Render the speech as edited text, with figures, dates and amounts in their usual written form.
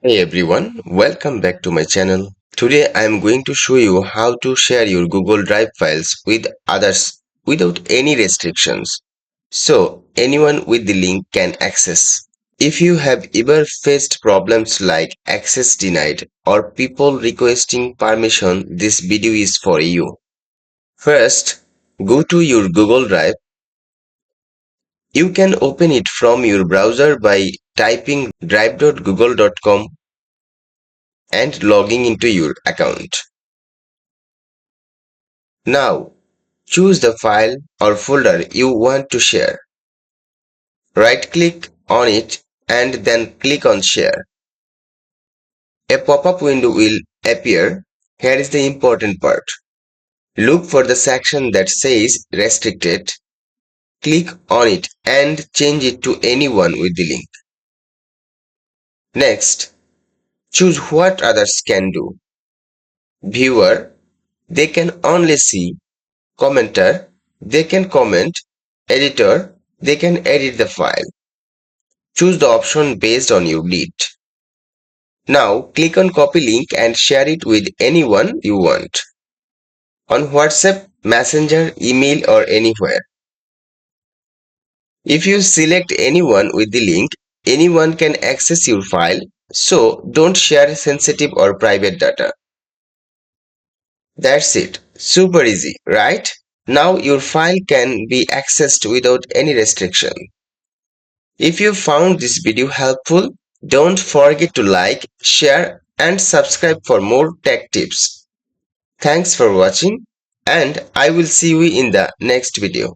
Hey everyone, welcome back to my channel. Today I am going to show you how to share your Google Drive files with others without any restrictions. So anyone with the link can access. If you have ever faced problems like access denied or people requesting permission, this video is for you. First, go to your Google Drive. You can open it from your browser by typing drive.google.com and logging into your account. Now, choose the file or folder you want to share. Right-click on it and then click on Share. A pop-up window will appear. Here is the important part. Look for the section that says Restricted. Click on it and change it to anyone with the link. Next, choose what others can do. Viewer, they can only see. Commenter, they can comment. Editor, they can edit the file. Choose the option based on your need. Now click on copy link and share it with anyone you want. On WhatsApp, Messenger, email or anywhere. If you select anyone with the link, anyone can access your file, so don't share sensitive or private data. That's it. Super easy, right? Now your file can be accessed without any restriction. If you found this video helpful, don't forget to like, share and subscribe for more tech tips. Thanks for watching and I will see you in the next video.